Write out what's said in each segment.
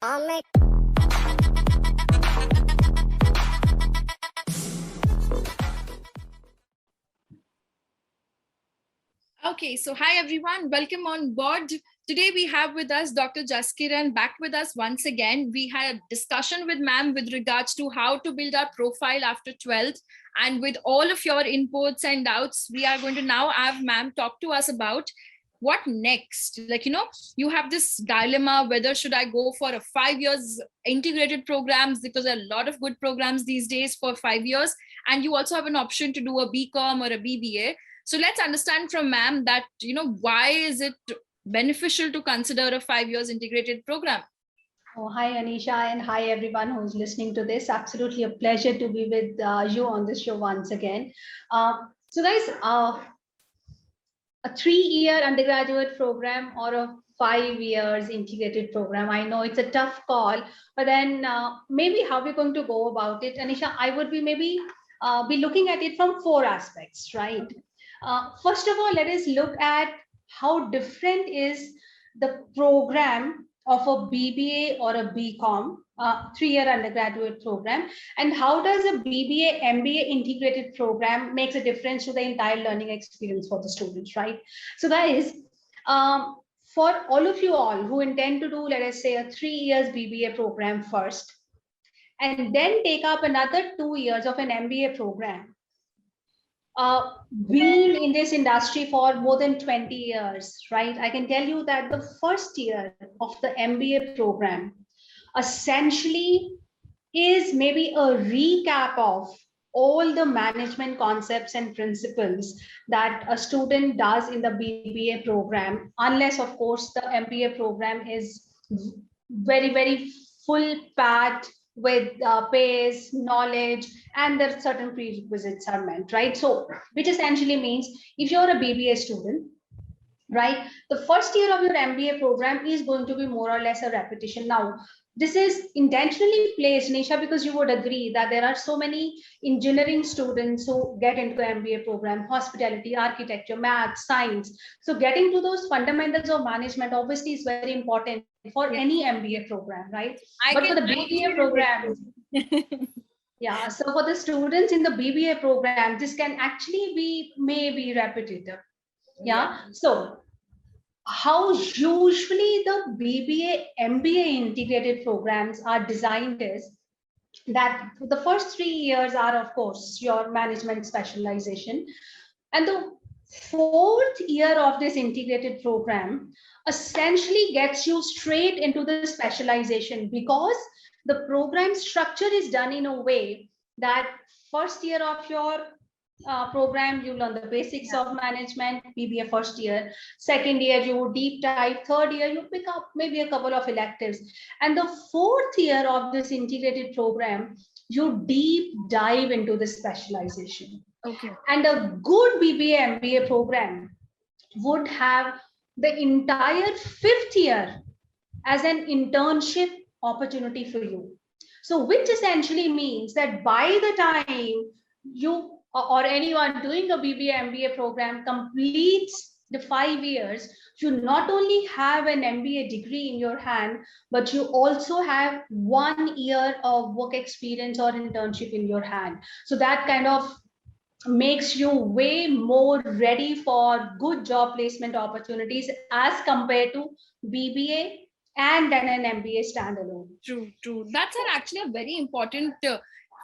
Okay, so hi everyone, welcome on board. Today we have with us Dr. Jaskiran back with us once again. We had a discussion with ma'am with regards to how to build our profile after 12th, and with all of your inputs and doubts, we are going to now have ma'am talk to us about what next. Like, you have this dilemma whether should I go for a 5 years integrated programs, because there are a lot of good programs these days for 5 years, and you also have an option to do a BCom or a BBA. So let's understand from ma'am that, why is it beneficial to consider a 5 years integrated program? Oh, hi, Anisha, and hi, everyone who's listening to this. Absolutely a pleasure to be with you on this show once again. So guys, a 3-year undergraduate program or a 5 years integrated program. I know it's a tough call, but then maybe how we're going to go about it, Anisha, I would be maybe be looking at it from 4 aspects, right? First of all, let us look at how different is the program of a BBA or a BCom, 3-year undergraduate program, and how does a BBA MBA integrated program makes a difference to the entire learning experience for the students, right? So guys, for all of you all who intend to do, let us say, a 3 years BBA program first, and then take up another 2 years of an MBA program, being in this industry for more than 20 years, right? I can tell you that the first year of the MBA program essentially is maybe a recap of all the management concepts and principles that a student does in the BBA program, unless, of course, the MBA program is very, very full packed with pace, knowledge, and there are certain prerequisites are meant, right? So, which essentially means if you're a BBA student, right, the first year of your MBA program is going to be more or less a repetition. Now, this is intentionally placed, Nisha, because you would agree that there are so many engineering students who get into the MBA program, hospitality, architecture, math, science. So getting to those fundamentals of management obviously is very important for any MBA program, right? But for the BBA program, yeah, so for the students in the BBA program, this can actually be maybe repetitive. Yeah. So how usually the BBA MBA integrated programs are designed is that the first 3 years are, of course, your management specialization, and the 4th year of this integrated program essentially gets you straight into the specialization, because the program structure is done in a way that first year of your program, you learn the basics of management, BBA first year. Second year, you deep dive. Third year, you pick up maybe a couple of electives. And the 4th year of this integrated program, you deep dive into the specialization. Okay. And a good BBA MBA program would have the entire 5th year as an internship opportunity for you. So which essentially means that by the time you or anyone doing a BBA MBA program completes the 5 years, you not only have an MBA degree in your hand, but you also have 1 year of work experience or internship in your hand. So that kind of makes you way more ready for good job placement opportunities as compared to BBA and then an MBA standalone. True. That's actually a very important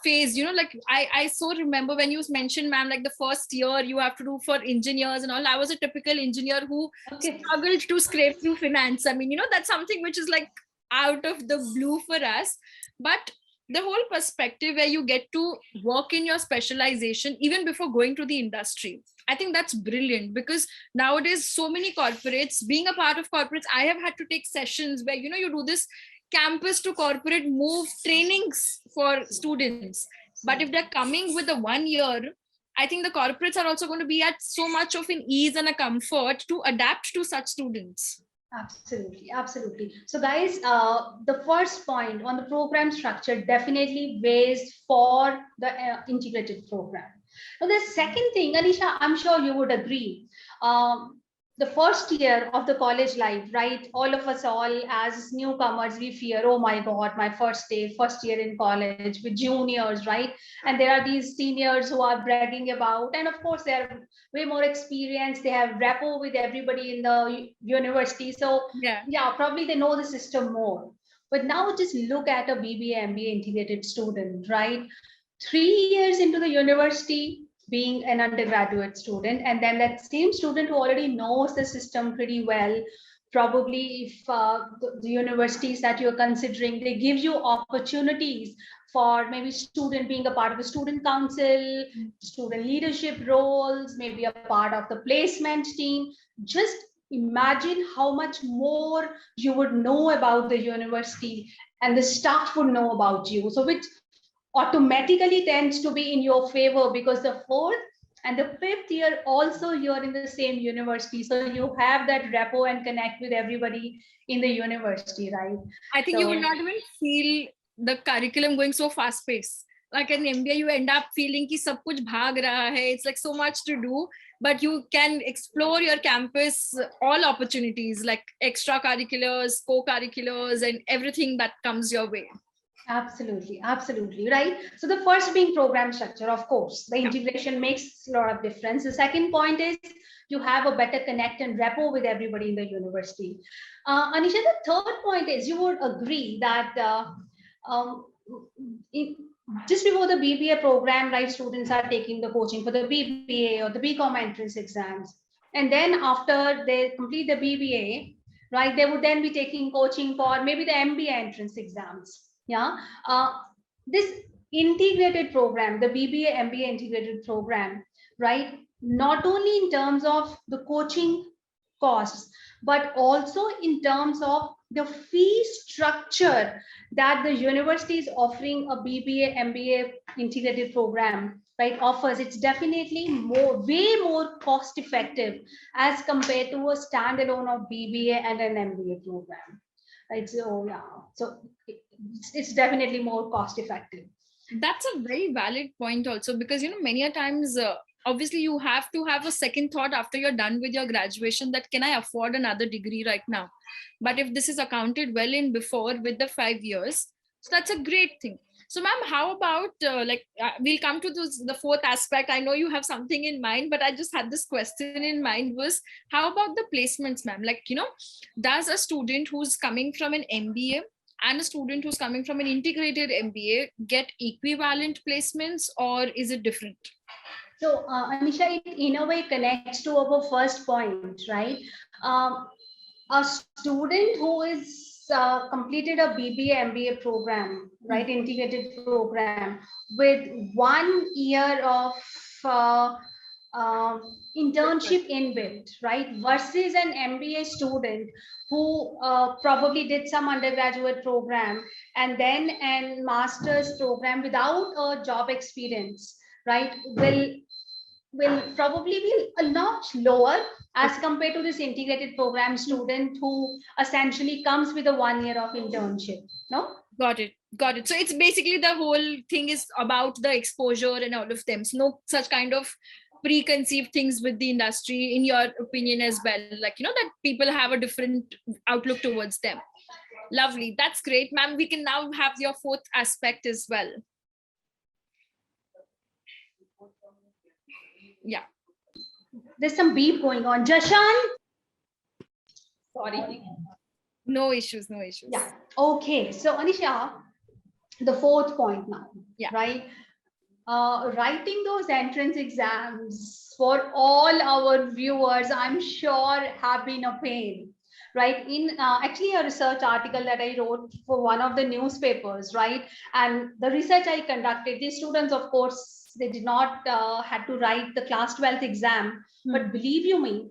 phase. Like I so remember when you mentioned, ma'am, like the first year you have to do for engineers and all. I was a typical engineer who struggled to scrape through finance. I mean, that's something which is like out of the blue for us. But the whole perspective where you get to work in your specialization even before going to the industry, I think that's brilliant, because nowadays so many corporates, being a part of corporates, I have had to take sessions where you do this campus to corporate move trainings for students. But if they're coming with a 1 year, I think the corporates are also going to be at so much of an ease and a comfort to adapt to such students. Absolutely. So guys, the first point on the program structure definitely weighs for the integrated program. Now the second thing, Anisha, I'm sure you would agree, the first year of the college life, right? All of us, all as newcomers, we fear, oh my God, my first day, first year in college with juniors, right? And there are these seniors who are bragging about, and of course, they're way more experienced. They have rapport with everybody in the university. So, yeah, probably they know the system more. But now just look at a BBA, MBA integrated student, right? 3 years into the university, being an undergraduate student, and then that same student who already knows the system pretty well, probably if the universities that you're considering, they give you opportunities for maybe student being a part of a student council, student leadership roles, maybe a part of the placement team. Just imagine how much more you would know about the university and the staff would know about you. So which automatically tends to be in your favor, because the fourth and the fifth year also you're in the same university, so you have that rapport and connect with everybody in the university, right? I think you will not even feel the curriculum going so fast paced. Like in MBA, you end up feeling ki sab kuch bhag raha hai. It's like so much to do, but you can explore your campus, all opportunities like extracurriculars, co-curriculars, and everything that comes your way. Absolutely, absolutely, right? So the first being program structure, of course, the integration makes a lot of difference. The second point is you have a better connect and rapport with everybody in the university. Anisha, the third point is you would agree that just before the BBA program, right, students are taking the coaching for the BBA or the BCom entrance exams. And then after they complete the BBA, right, they would then be taking coaching for maybe the MBA entrance exams. Yeah, this integrated program, the BBA MBA integrated program, right? Not only in terms of the coaching costs, but also in terms of the fee structure that the university is offering a BBA MBA integrated program, right, offers. It's definitely way more cost effective as compared to a standalone of BBA and an MBA program. Right. So yeah, so it's definitely more cost effective. That's a very valid point also, because many a times obviously you have to have a second thought after you're done with your graduation, that can I afford another degree right now? But if this is accounted well in before with the 5 years, so that's a great thing. So ma'am, how about we'll come to the fourth aspect. I know you have something in mind, but I just had this question in mind, was how about the placements, ma'am? Like, does a student who's coming from an MBA and a student who's coming from an integrated MBA get equivalent placements, or is it different? So Anisha, it in a way connects to our first point, right? A student who is completed a BBA MBA program, right, integrated program with 1 year of internship inbuilt, right, versus an MBA student who probably did some undergraduate program and then a master's program without a job experience, right, will probably be a notch lower as compared to this integrated program student who essentially comes with a 1 year of internship. No? Got it. So it's basically the whole thing is about the exposure and all of them. So no such kind of preconceived things with the industry, in your opinion as well, like that people have a different outlook towards them. Lovely, that's great, ma'am. We can now have your fourth aspect as well. Yeah, there's some beep going on. Jashan, sorry. No issues. Yeah. Okay. So Anisha, the fourth point now. Yeah. Right. Writing those entrance exams for all our viewers, I'm sure have been a pain. Right. In actually a research article that I wrote for one of the newspapers, right? And the research I conducted, these students, of course, they did not had to write the class 12th exam. But believe you me,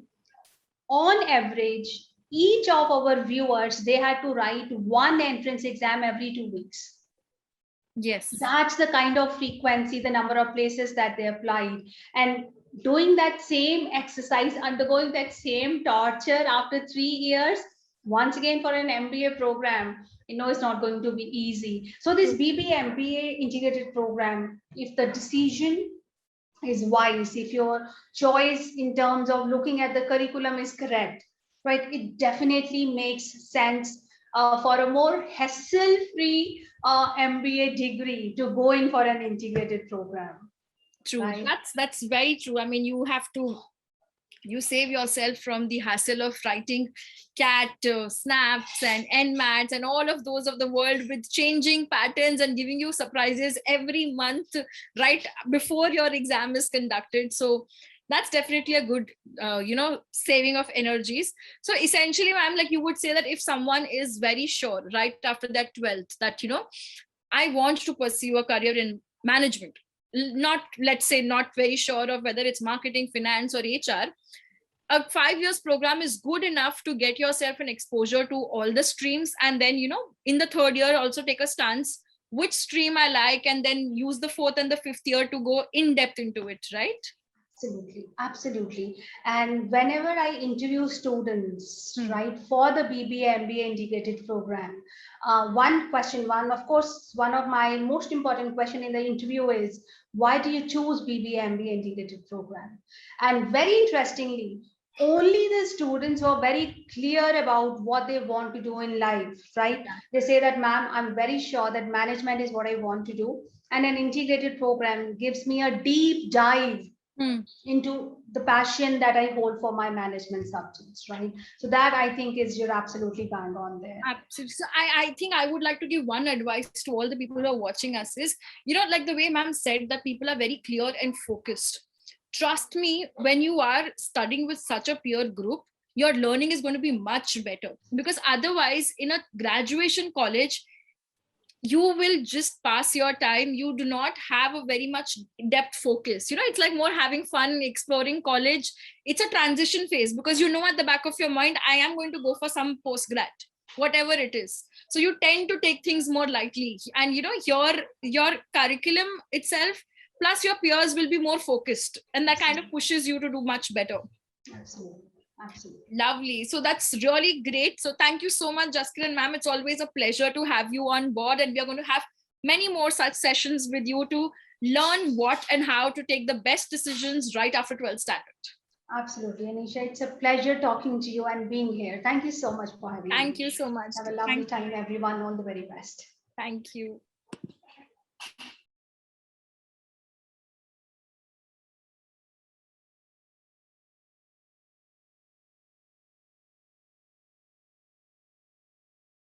on average, each of our viewers, they had to write one entrance exam every 2 weeks. Yes. That's the kind of frequency, the number of places that they applied. And doing that same exercise, undergoing that same torture after 3 years, once again for an MBA program, it's not going to be easy. So this BBA MBA integrated program, if the decision is wise, if your choice in terms of looking at the curriculum is correct, right, it definitely makes sense for a more hassle-free MBA degree to go in for an integrated program. True. Right? That's very true. I mean, you save yourself from the hassle of writing cat snaps and NMATs and all of those of the world with changing patterns and giving you surprises every month right before your exam is conducted. So that's definitely a good saving of energies. So essentially, ma'am, like you would say that if someone is very sure right after that 12th that I want to pursue a career in management, not, let's say, not very sure of whether it's marketing, finance, or HR, a 5 years program is good enough to get yourself an exposure to all the streams. And then, in the third year, also take a stance which stream I like, and then use the fourth and the fifth year to go in depth into it, right? Absolutely, absolutely. And whenever I interview students, right, for the BBA MBA integrated program, of course, one of my most important question in the interview is, why do you choose BBA MBA integrated program? And very interestingly, only the students who are very clear about what they want to do in life, right? They say that, ma'am, I'm very sure that management is what I want to do. And an integrated program gives me a deep dive into the passion that I hold for my management subjects, right? So that, I think, is, you're absolutely bang on there. Absolutely. So I think I would like to give one advice to all the people who are watching us is, like the way ma'am said, that people are very clear and focused. Trust me, when you are studying with such a peer group, your learning is going to be much better, because otherwise in a graduation college, you will just pass your time. You do not have a very much depth focus. It's like more having fun exploring college. It's a transition phase, because at the back of your mind, I am going to go for some postgrad, whatever it is. So you tend to take things more lightly, and your curriculum itself plus your peers will be more focused, and that kind of pushes you to do much better. Absolutely. Absolutely. Lovely. So that's really great. So thank you so much, Jaskiran ma'am. It's always a pleasure to have you on board, and we are going to have many more such sessions with you to learn what and how to take the best decisions right after 12th standard. Absolutely, Anisha. It's a pleasure talking to you and being here. Thank you so much for having me. Thank you so much. Have a lovely time, everyone. All the very best. Thank you.